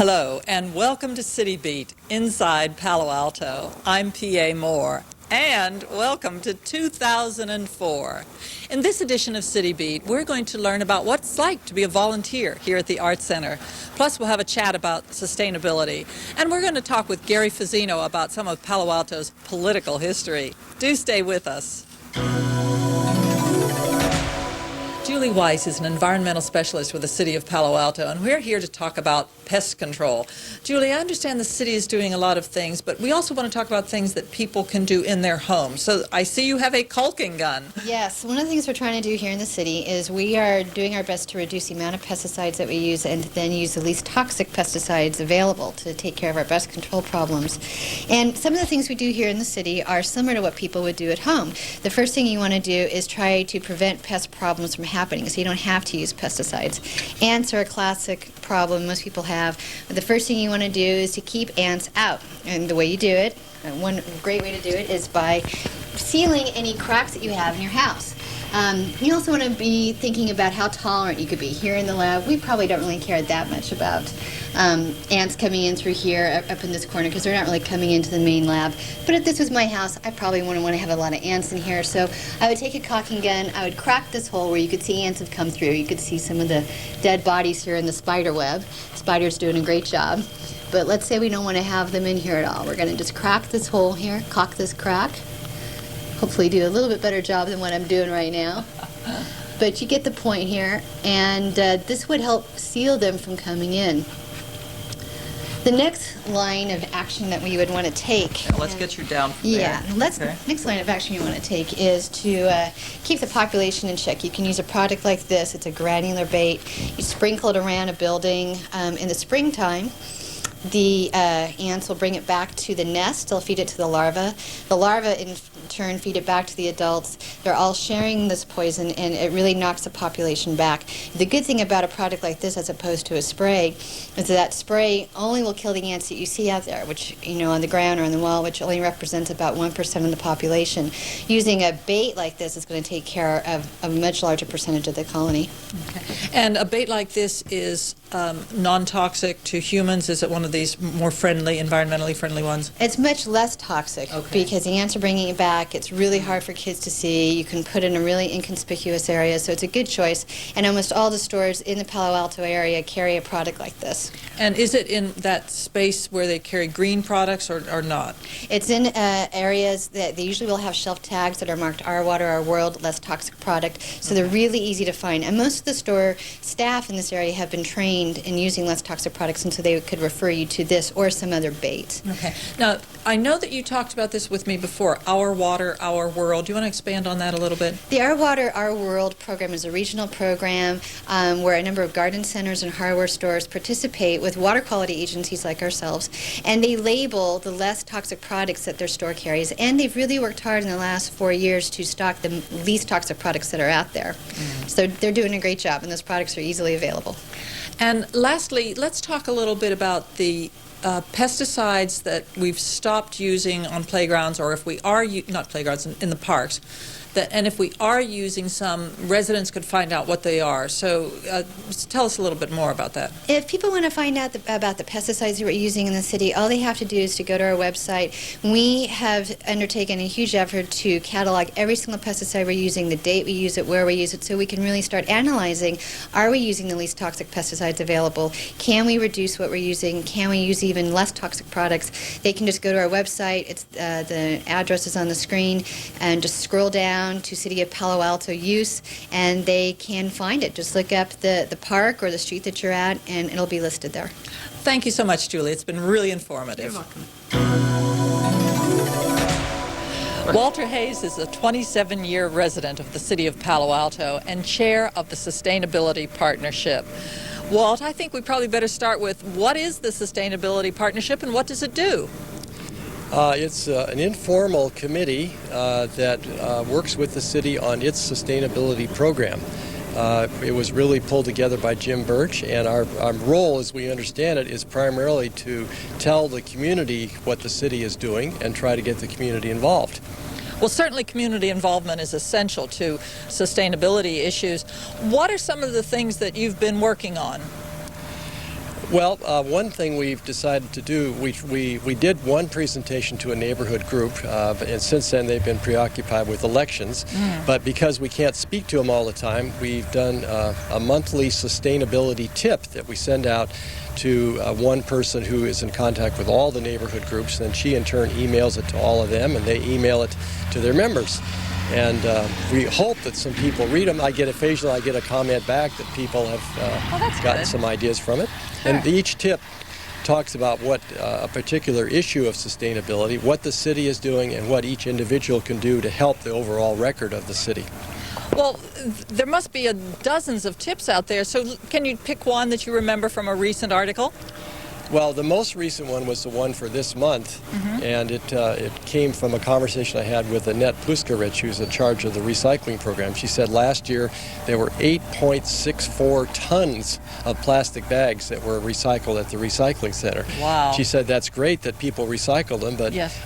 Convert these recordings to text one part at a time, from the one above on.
Hello and welcome to CityBeat inside Palo Alto. I'm P.A. Moore and welcome to 2004. In this edition of CityBeat, we're going to learn about what it's like to be a volunteer here at the Arts Center. Plus, we'll have a chat about sustainability. And we're going to talk with Gary Fazzino about some of Palo Alto's political history. Do stay with us. Julie Weiss is an environmental specialist with the City of Palo Alto, and we're here to talk about pest control. Julie, I understand the city is doing a lot of things, but we also want to talk about things that people can do in their homes. So I see you have a caulking gun. Yes, one of the things we're trying to do here in the city is we are doing our best to reduce the amount of pesticides that we use and then use the least toxic pesticides available to take care of our pest control problems. And some of the things we do here in the city are similar to what people would do at home. The first thing you want to do is try to prevent pest problems from happening, so you don't have to use pesticides. Ants are a classic problem most people have. The first thing you want to do is to keep ants out, and the way you do it, one great way to do it is by sealing any cracks that you have in your house. You also want to be thinking about how tolerant you could be. Here in the lab, we probably don't really care that much about ants coming in through here up in this corner because they're not really coming into the main lab. But if this was my house, I probably wouldn't want to have a lot of ants in here. So I would take a caulking gun, I would crack this hole where you could see ants have come through. You could see some of the dead bodies here in the spider web. Spiders doing a great job. But let's say we don't want to have them in here at all. We're going to just crack this hole here, caulk this crack. Hopefully do a little bit better job than what I'm doing right now. But you get the point here, and this would help seal them from coming in. The next line of action that we would want to take... Yeah, let's get you down from there. Yeah, next line of action you want to take is to keep the population in check. You can use a product like this. It's a granular bait. You sprinkle it around a building. In the springtime, the ants will bring it back to the nest. They'll feed it to the larvae. The larvae, in turn, feed it back to the adults. They're all sharing this poison, and it really knocks the population back. The good thing about a product like this, as opposed to a spray, is that spray only will kill the ants that you see out there, which, you know, on the ground or on the wall, which only represents about 1% of the population. Using a bait like this is going to take care of a much larger percentage of the colony. Okay. And a bait like this is non-toxic to humans? Is it one of these more friendly, environmentally friendly ones? It's much less toxic because the ants are bringing it back. It's really hard for kids to see. You can put it in a really inconspicuous area, so it's a good choice. And almost all the stores in the Palo Alto area carry a product like this. And is it in that space where they carry green products or not? It's in areas that they usually will have shelf tags that are marked Our Water, Our World, less toxic product, so they're really easy to find. And most of the store staff in this area have been trained in using less toxic products, and so they could refer you to this or some other bait. Okay. Now, I know that you talked about this with me before, Our Water, Our World. Do you want to expand on that a little bit? The Our Water, Our World program is a regional program where a number of garden centers and hardware stores participate with water quality agencies like ourselves, and they label the less toxic products that their store carries. And they've really worked hard in the last 4 years to stock the least toxic products that are out there. So they're doing a great job, and those products are easily available. And lastly, let's talk a little bit about the pesticides that we've stopped using on playgrounds, or if we are, not playgrounds, in the parks. And if we are using some, residents could find out what they are. So tell us a little bit more about that. If people want to find out about the pesticides that we're using in the city, all they have to do is to go to our website. We have undertaken a huge effort to catalog every single pesticide we're using, the date we use it, where we use it, so we can really start analyzing, are we using the least toxic pesticides available? Can we reduce what we're using? Can we use even less toxic products? They can just go to our website. It's the address is on the screen, and just scroll down to City of Palo Alto use, and they can find it. Just look up the park or the street that you're at, and it'll be listed there. Thank you so much, Julie. It's been really informative. You're welcome. Walter Hayes is a 27-year resident of the City of Palo Alto and chair of the Sustainability Partnership. Walt, I think we probably better start with, what is the Sustainability Partnership and what does it do? It's an informal committee that works with the city on its sustainability program. It was really pulled together by Jim Birch, and our role, as we understand it, is primarily to tell the community what the city is doing and try to get the community involved. Well, certainly community involvement is essential to sustainability issues. What are some of the things that you've been working on? Well, one thing we've decided to do, we did one presentation to a neighborhood group, and since then they've been preoccupied with elections. But because we can't speak to them all the time, we've done a monthly sustainability tip that we send out to one person who is in contact with all the neighborhood groups, and she in turn emails it to all of them, and they email it to their members. And we hope that some people read them. Occasionally I get a comment back that people have gotten some ideas from it. Sure. And each tip talks about what a particular issue of sustainability, what the city is doing, and what each individual can do to help the overall record of the city. Well, there must be dozens of tips out there, so can you pick one that you remember from a recent article? Well, the most recent one was the one for this month, and it came from a conversation I had with Annette Puskarich, who's in charge of the recycling program. She said last year there were 8.64 tons of plastic bags that were recycled at the recycling center. Wow. She said that's great that people recycle them, but yes,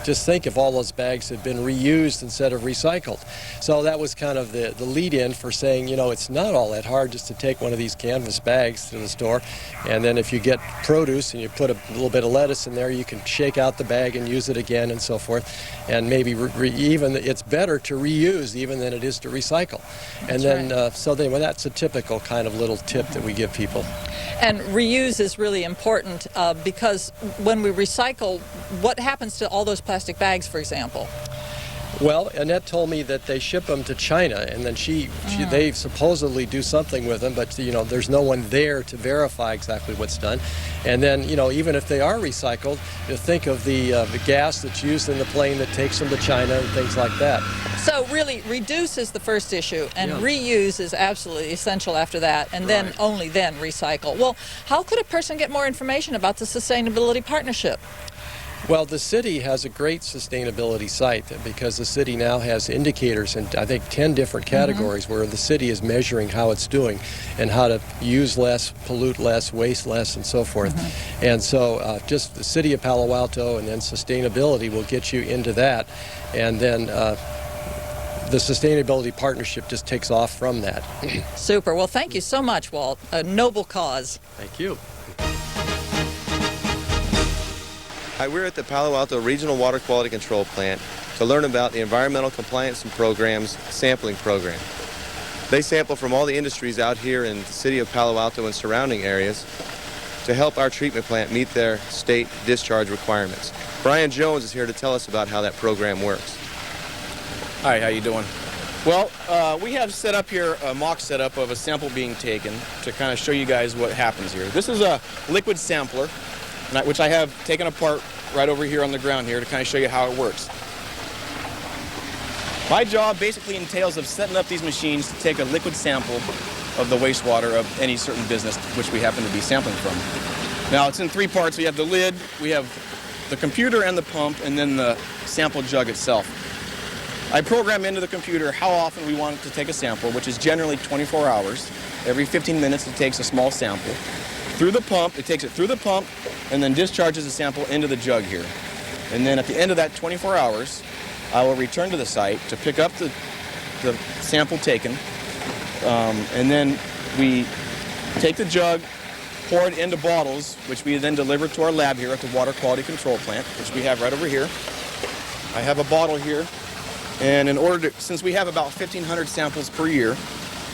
just think if all those bags had been reused instead of recycled. So that was kind of the lead-in for saying, it's not all that hard just to take one of these canvas bags to the store, and then if you get produce and you put a little bit of lettuce in there, you can shake out the bag and use it again and so forth. And maybe even it's better to reuse even than it is to recycle. And then that's a typical kind of little tip that we give people. And reuse is really important because when we recycle, what happens to all those plastic bags, for example? Well, Annette told me that they ship them to China, and then they supposedly do something with them, but there's no one there to verify exactly what's done. And then even if they are recycled, you think of the gas that's used in the plane that takes them to China and things like that. So really, reduce is the first issue, and reuse is absolutely essential after that, and then only then recycle. Well, how could a person get more information about the Sustainability Partnership? Well, the city has a great sustainability site because the city now has indicators in, I think, 10 different categories where the city is measuring how it's doing and how to use less, pollute less, waste less, and so forth. And so just the city of Palo Alto and then sustainability will get you into that. And then the Sustainability Partnership just takes off from that. Super. Well, thank you so much, Walt. A noble cause. Thank you. Hi, we're at the Palo Alto Regional Water Quality Control Plant to learn about the Environmental Compliance and Programs Sampling Program. They sample from all the industries out here in the city of Palo Alto and surrounding areas to help our treatment plant meet their state discharge requirements. Brian Jones is here to tell us about how that program works. Hi, how you doing? Well, we have set up here a mock setup of a sample being taken to kind of show you guys what happens here. This is a liquid sampler, which I have taken apart right over here on the ground here to kind of show you how it works. My job basically entails of setting up these machines to take a liquid sample of the wastewater of any certain business which we happen to be sampling from. Now, it's in three parts. We have the lid, we have the computer and the pump, and then the sample jug itself. I program into the computer how often we want it to take a sample, which is generally 24 hours. Every 15 minutes it takes a small sample. Through the pump, it takes it through the pump and then discharges the sample into the jug here. And then at the end of that 24 hours, I will return to the site to pick up the sample taken. And then we take the jug, pour it into bottles, which we then deliver to our lab here at the Water Quality Control Plant, which we have right over here. I have a bottle here. And in order to, since we have about 1,500 samples per year,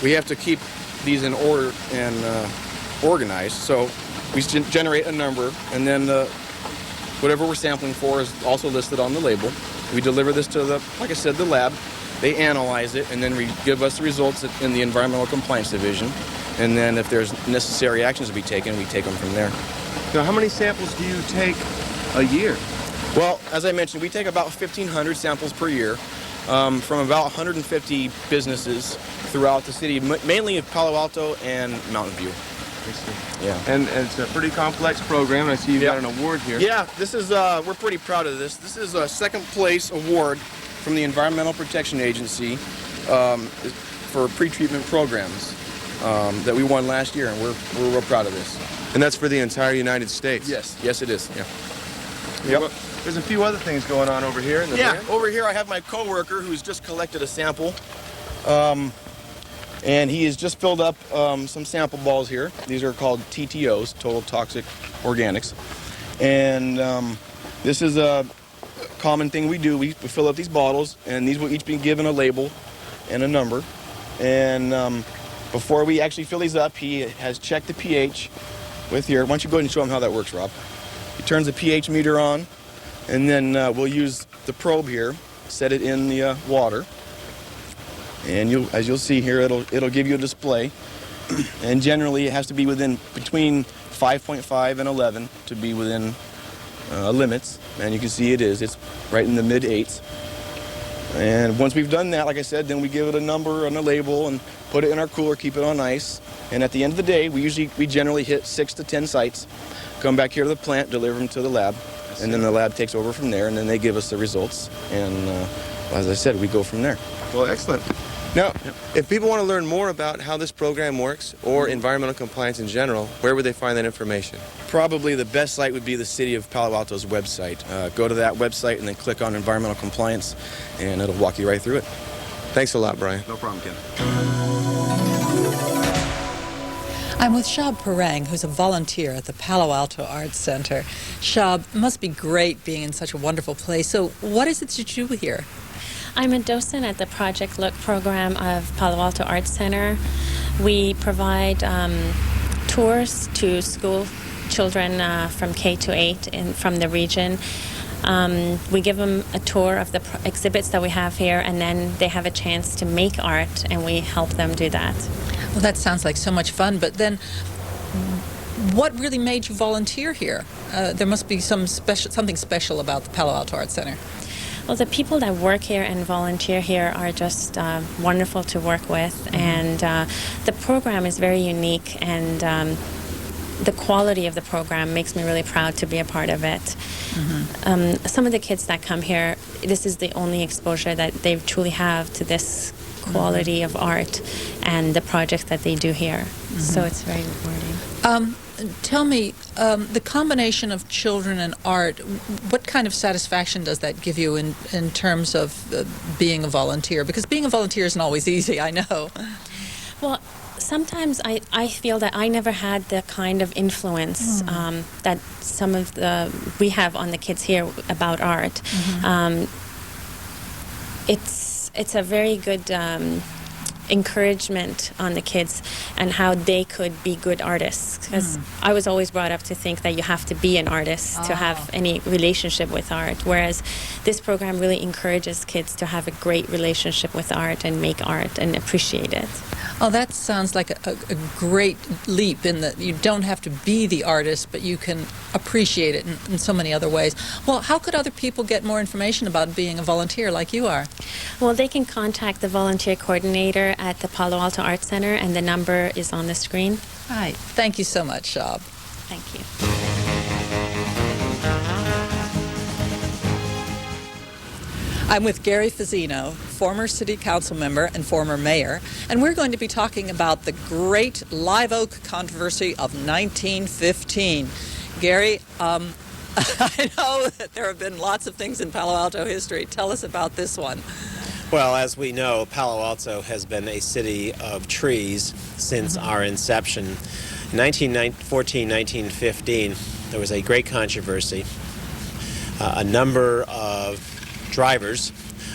we have to keep these in order and organized. So we generate a number, and then whatever we're sampling for is also listed on the label. We deliver this to like I said, the lab. They analyze it, and then give us the results in the Environmental Compliance Division. And then if there's necessary actions to be taken, we take them from there. Now, how many samples do you take a year? Well, as I mentioned, we take about 1,500 samples per year from about 150 businesses throughout the city, mainly of Palo Alto and Mountain View. Yeah. And it's a pretty complex program. I see you've got an award here. Yeah, this is, we're pretty proud of this. This is a second place award from the Environmental Protection Agency for pretreatment programs that we won last year, and we're real proud of this. And that's for the entire United States? Yes it is. Yeah. Yep. There's a few other things going on over here in the van. Over here I have my coworker who's just collected a sample. And he has just filled up some sample balls here. These are called TTOs, Total Toxic Organics. And this is a common thing we do. We fill up these bottles, and these will each be given a label and a number. And before we actually fill these up, he has checked the pH with here. Why don't you go ahead and show him how that works, Rob? He turns the pH meter on, and then we'll use the probe here, set it in the water. And as you'll see here, it'll give you a display. And generally, it has to be between 5.5 and 11 to be within limits. And you can see it is. It's right in the mid-8s. And once we've done that, like I said, then we give it a number on the label and put it in our cooler, keep it on ice. And at the end of the day, we generally hit 6 to 10 sites, come back here to the plant, deliver them to the lab, and then the lab takes over from there, and then they give us the results. And as I said, we go from there. Well, excellent. Now, if people want to learn more about how this program works or environmental compliance in general, where would they find that information? Probably the best site would be the City of Palo Alto's website. Go to that website and then click on environmental compliance, and it'll walk you right through it. Thanks a lot, Brian. No problem, Ken. I'm with Shab Parang, who's a volunteer at the Palo Alto Arts Center. Shab, it must be great being in such a wonderful place. So what is it that you do here? I'm a docent at the Project Look program of Palo Alto Arts Center. We provide tours to school children from K to 8 from the region. We give them a tour of the exhibits that we have here, and then they have a chance to make art, and we help them do that. Well, that sounds like so much fun, but then what really made you volunteer here? There must be something special about the Palo Alto Arts Center. Well, the people that work here and volunteer here are just wonderful to work with, and the program is very unique, and the quality of the program makes me really proud to be a part of it. Mm-hmm. Some of the kids that come here, this is the only exposure that they truly have to this quality of art and the projects that they do here. Mm-hmm. So it's very rewarding. Tell me, the combination of children and art, what kind of satisfaction does that give you in terms of being a volunteer? Because being a volunteer isn't always easy, I know. Well, sometimes I feel that I never had the kind of influence that some of we have on the kids here about art. Mm-hmm. It's a very good encouragement on the kids and how they could be good artists, because I was always brought up to think that you have to be an artist to have any relationship with art, whereas this program really encourages kids to have a great relationship with art and make art and appreciate it. Oh, that sounds like a great leap in that you don't have to be the artist, but you can appreciate it in so many other ways. Well, how could other people get more information about being a volunteer like you are? Well, they can contact the volunteer coordinator at the Palo Alto Arts Center, and the number is on the screen. All right. Thank you so much, Shab. Thank you. I'm with Gary Fazzino, former city council member and former mayor, and we're going to be talking about the great live oak controversy of 1915. Gary, I know that there have been lots of things in Palo Alto history. Tell us about this one. Well, as we know, Palo Alto has been a city of trees since our inception. In 1914, 1915, there was a great controversy. A number of drivers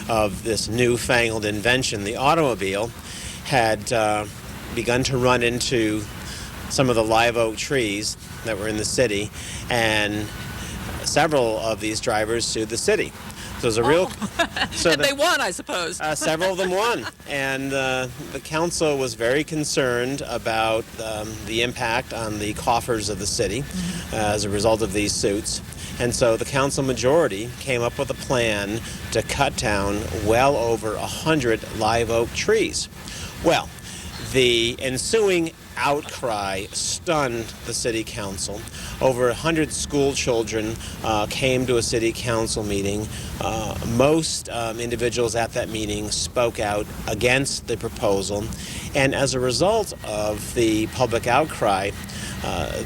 of this newfangled invention, the automobile, had begun to run into some of the live oak trees that were in the city, and several of these drivers sued the city. So it was a real... And they won, I suppose. Several of them won, and the council was very concerned about the impact on the coffers of the city as a result of these suits. And so the council majority came up with a plan to cut down well over 100 live oak trees. Well, the ensuing outcry stunned the city council. Over 100 school children came to a city council meeting. Most individuals at that meeting spoke out against the proposal, and as a result of the public outcry,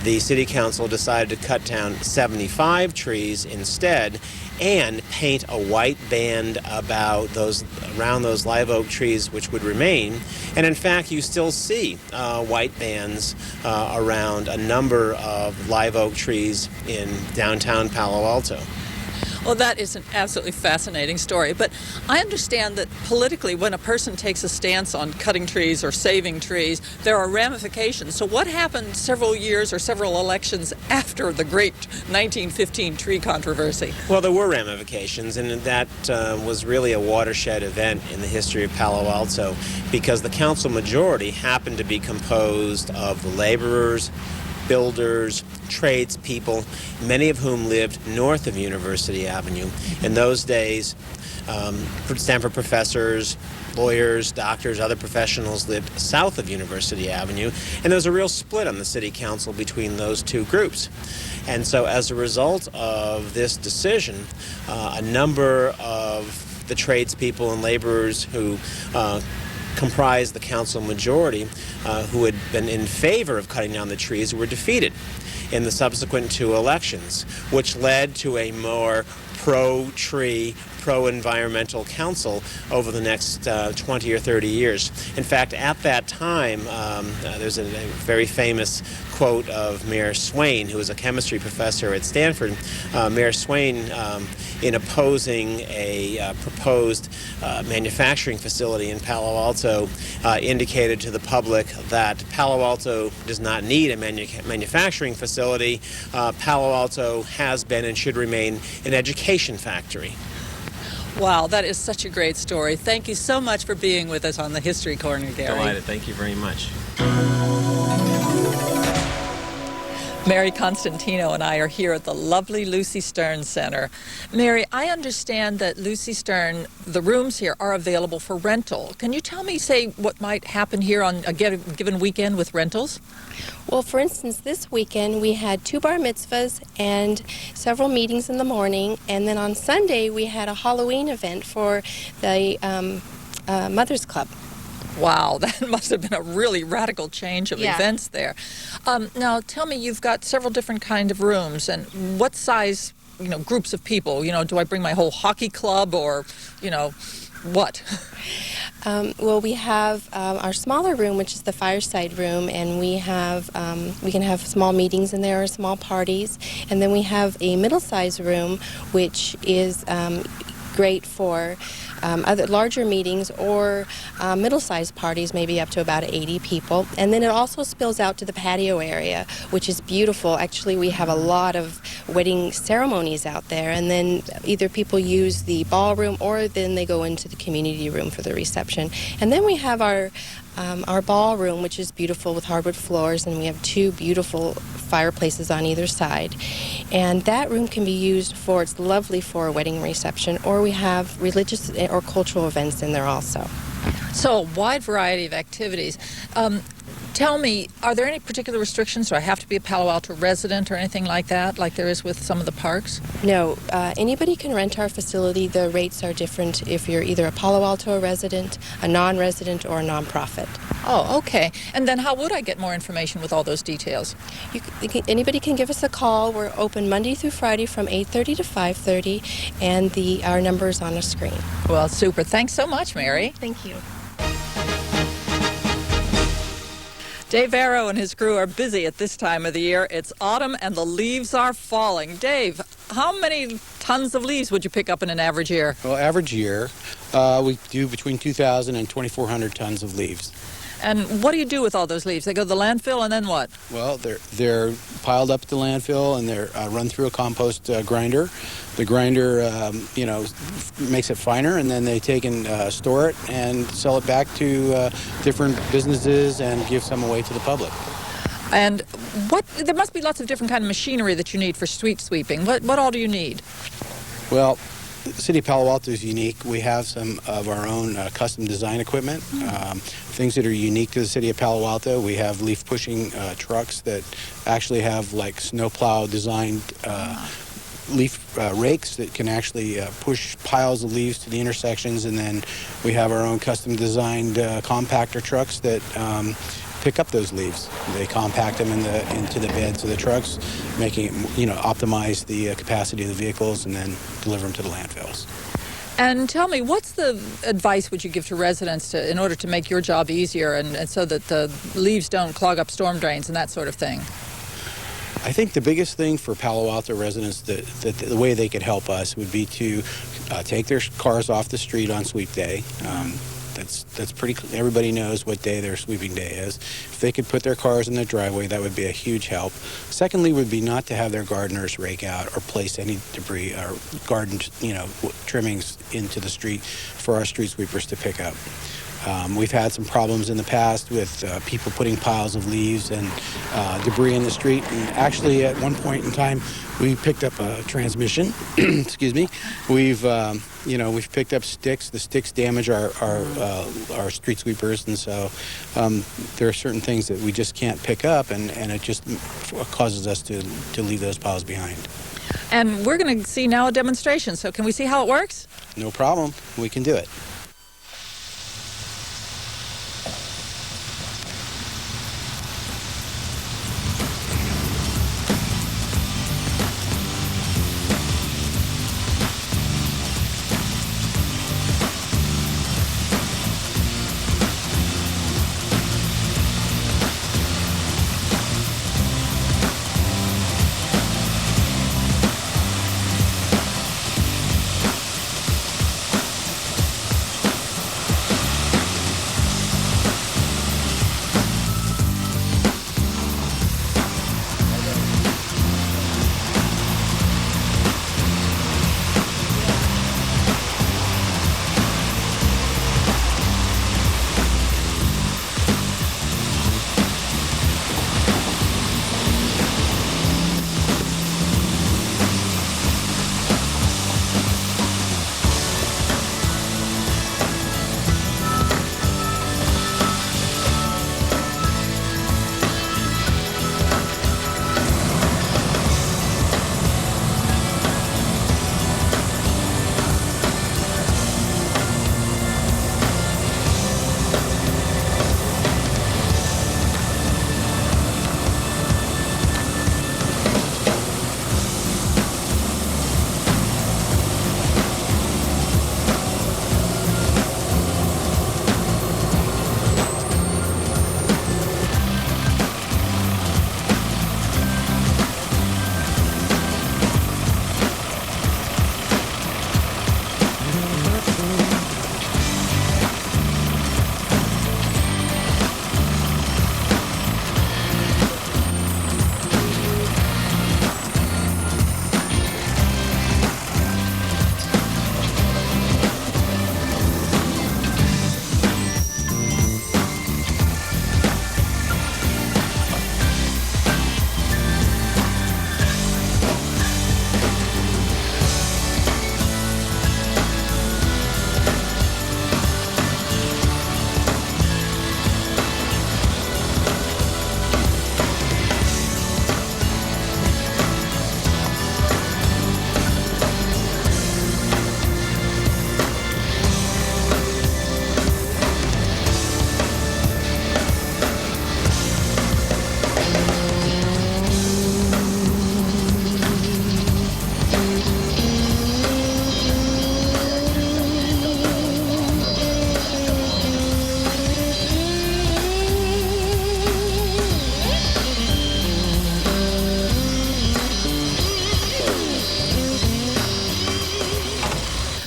the City Council decided to cut down 75 trees instead and paint a white band around those live oak trees which would remain. And in fact, you still see white bands around a number of live oak trees in downtown Palo Alto. Well, that is an absolutely fascinating story. But I understand that politically, when a person takes a stance on cutting trees or saving trees, there are ramifications. So what happened several years or several elections after the great 1915 tree controversy? Well, there were ramifications, and that was really a watershed event in the history of Palo Alto because the council majority happened to be composed of the laborers, builders, tradespeople, many of whom lived north of University Avenue. In those days, Stanford professors, lawyers, doctors, other professionals lived south of University Avenue, and there was a real split on the city council between those two groups. And so as a result of this decision, a number of the tradespeople and laborers who comprised the council majority, who had been in favor of cutting down the trees, were defeated in the subsequent two elections, which led to a more pro-tree, pro-environmental council over the next 20 or 30 years. In fact, at that time, there's a very famous quote of Mayor Swain, who was a chemistry professor at Stanford. Mayor Swain, in opposing a proposed manufacturing facility in Palo Alto, indicated to the public that Palo Alto does not need a manufacturing facility. Palo Alto has been and should remain an education factory. Wow, that is such a great story. Thank you so much for being with us on the History Corner, Gary. Delighted. Thank you very much. Mary Constantino and I are here at the lovely Lucy Stern Center. Mary, I understand that Lucy Stern, the rooms here are available for rental. Can you tell me, say, what might happen here on a given weekend with rentals? Well, for instance, this weekend we had 2 bar mitzvahs and several meetings in the morning, and then on Sunday we had a Halloween event for the Mothers Club. Wow, that must have been a really radical change of events there. Now, tell me, you've got several different kind of rooms, and what size, groups of people? Do I bring my whole hockey club or, what? Well, we have our smaller room, which is the fireside room, and we can have small meetings in there or small parties. And then we have a middle-sized room, which is great for other larger meetings or middle-sized parties, maybe up to about 80 people. And then it also spills out to the patio area, which is beautiful. Actually, we have a lot of wedding ceremonies out there, and then either people use the ballroom or then they go into the community room for the reception. And then we have our ballroom, which is beautiful with hardwood floors, and we have 2 beautiful fireplaces on either side. And that room can be used it's lovely for a wedding reception, or we have religious or cultural events in there also. So, a wide variety of activities. Tell me, are there any particular restrictions? Do I have to be a Palo Alto resident or anything like that, like there is with some of the parks? No, anybody can rent our facility. The rates are different if you're either a Palo Alto resident, a non-resident, or a nonprofit. Oh, okay. And then how would I get more information with all those details? Anybody can give us a call. We're open Monday through Friday from 8:30 to 5:30, and our number is on the screen. Well, super. Thanks so much, Mary. Thank you. Dave Arrow and his crew are busy at this time of the year. It's autumn and the leaves are falling. Dave, how many tons of leaves would you pick up in an average year? Well, average year, we do between 2,000 and 2,400 tons of leaves. And what do you do with all those leaves? They go to the landfill, and then what? Well, they're piled up at the landfill, and they're run through a compost grinder. The grinder, makes it finer, and then they take and store it and sell it back to different businesses and give some away to the public. And there must be lots of different kind of machinery that you need for street sweeping. What all do you need? Well, the City of Palo Alto is unique. We have some of our own custom design equipment, things that are unique to the City of Palo Alto. We have leaf pushing trucks that actually have like snowplow designed leaf rakes that can actually push piles of leaves to the intersections, and then we have our own custom designed compactor trucks that pick up those leaves. They compact them into the beds of the trucks, making it, optimize the capacity of the vehicles, and then deliver them to the landfills. And tell me, what's the advice would you give to residents in order to make your job easier and so that the leaves don't clog up storm drains and that sort of thing? I think the biggest thing for Palo Alto residents, that the way they could help us would be to take their cars off the street on sweep day. That's pretty. Everybody knows what day their sweeping day is. If they could put their cars in their driveway, that would be a huge help. Secondly, would be not to have their gardeners rake out or place any debris or garden, trimmings into the street for our street sweepers to pick up. We've had some problems in the past with people putting piles of leaves and debris in the street. And actually, at one point in time, we picked up a transmission. Excuse me. We've picked up sticks. The sticks damage our street sweepers, and so there are certain things that we just can't pick up, and it just causes us to leave those piles behind. And we're going to see now a demonstration. So can we see how it works? No problem. We can do it.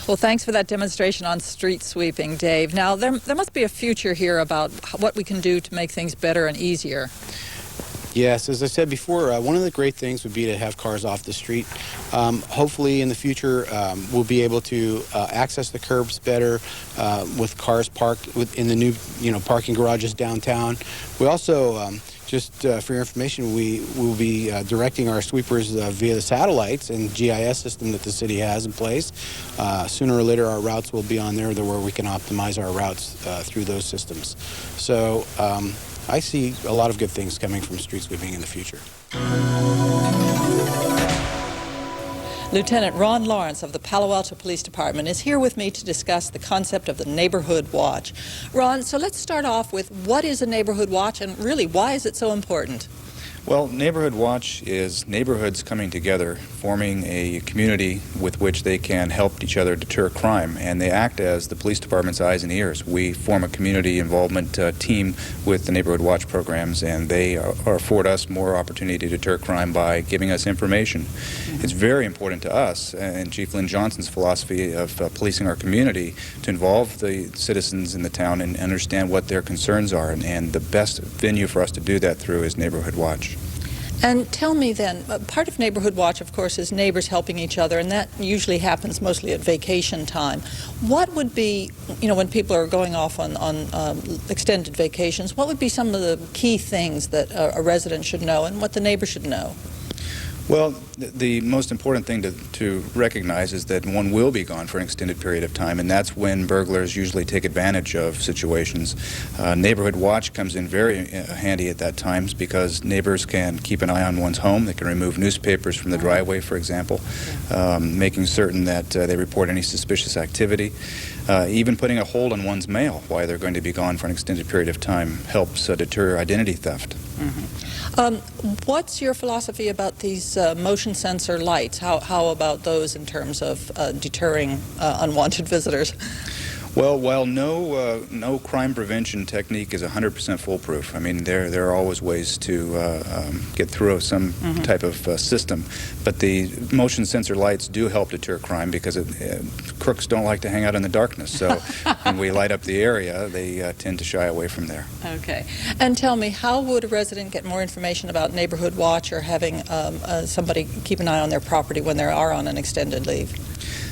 Well, thanks for that demonstration on street sweeping, Dave. Now, there must be a future here about what we can do to make things better and easier. Yes, as I said before, one of the great things would be to have cars off the street. Hopefully in the future we'll be able to access the curbs better with cars parked in the new parking garages downtown. We also, just for your information, we will be directing our sweepers via the satellites and GIS system that the city has in place. Sooner or later our routes will be on there where we can optimize our routes through those systems. So I see a lot of good things coming from street sweeping in the future. Lieutenant Ron Lawrence of the Palo Alto Police Department is here with me to discuss the concept of the neighborhood watch. Ron, so let's start off with what is a neighborhood watch and really why is it so important? Well, Neighborhood Watch is neighborhoods coming together, forming a community with which they can help each other deter crime, and they act as the police department's eyes and ears. We form a community involvement team with the Neighborhood Watch programs, and they afford us more opportunity to deter crime by giving us information. It's very important to us, and Chief Lynn Johnson's philosophy of policing our community, to involve the citizens in the town and understand what their concerns are, and the best venue for us to do that through is Neighborhood Watch. And tell me then, part of Neighborhood Watch, of course, is neighbors helping each other, and that usually happens mostly at vacation time. What would be, when people are going off on extended vacations, what would be some of the key things that a resident should know and what the neighbor should know? Well, the most important thing to recognize is that one will be gone for an extended period of time, and that's when burglars usually take advantage of situations. Neighborhood Watch comes in very handy at that time because neighbors can keep an eye on one's home. They can remove newspapers from the driveway, for example, making certain that they report any suspicious activity. Even putting a hold on one's mail while they're going to be gone for an extended period of time helps deter identity theft. What's your philosophy about these motion sensor lights? How about those in terms of deterring unwanted visitors? Well, while no crime prevention technique is 100% foolproof, I mean, there are always ways to get through some type of system. But the motion sensor lights do help deter crime because crooks don't like to hang out in the darkness. So when we light up the area, they tend to shy away from there. Okay. And tell me, how would a resident get more information about Neighborhood Watch or having somebody keep an eye on their property when they are on an extended leave?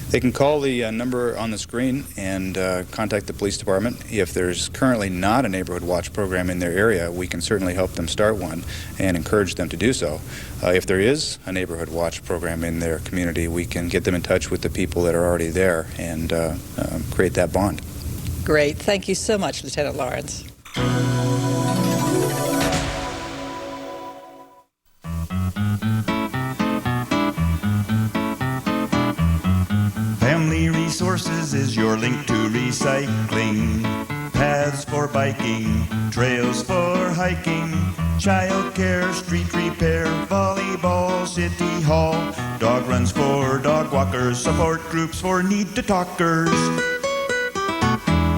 They can call the number on the screen and contact the police department. If there's currently not a Neighborhood Watch program in their area, we can certainly help them start one and encourage them to do so. If there is a Neighborhood Watch program in their community, we can get them in touch with the people that are already there and create that bond. Great. Thank you so much, Lieutenant Lawrence. Family Resources is your link to recycling, paths for biking, trails for hiking, child care, street repair, volleyball, city hall, dog runs for dog walkers, support groups for need-to-talkers,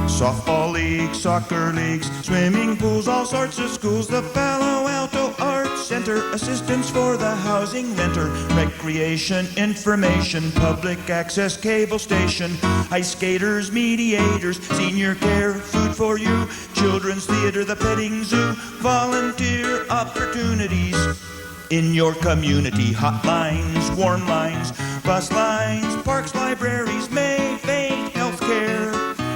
softball leagues, soccer leagues, swimming pools, all sorts of schools, the Palo Alto Arts Center, assistance for the housing renter, recreation, information, public access cable station, ice skaters, mediators, senior care, food for you, children's theater, the petting zoo, volunteer opportunities in your community, hotlines, warm lines, bus lines, parks, libraries, May-Fate, healthcare,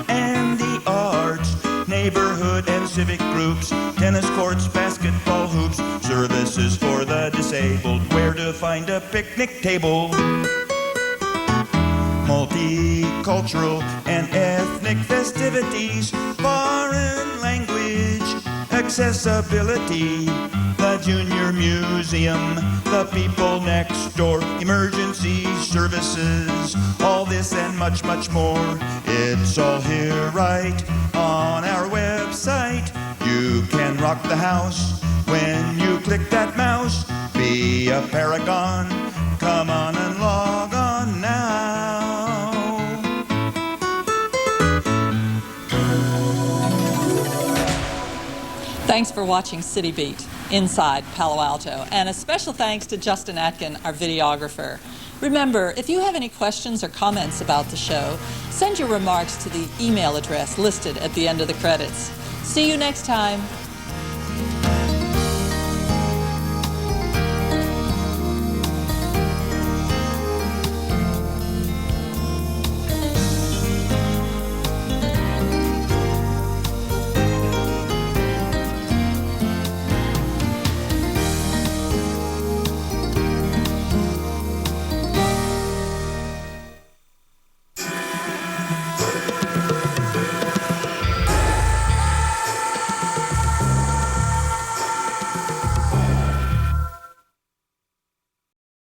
and the arts, neighborhood and civic groups, tennis courts, basketball hoops, services for the disabled, where to find a picnic table, multicultural and ethnic festivities, foreign language, accessibility, the junior museum, the people next door, emergency services, all this and much, much more. It's all here right on our website. You can rock the house when you click that mouse. Be a paragon. Come on and log on now. Thanks for watching City Beat inside Palo Alto, and a special thanks to Justin Atkin, our videographer. Remember, if you have any questions or comments about the show, send your remarks to the email address listed at the end of the credits. See you next time.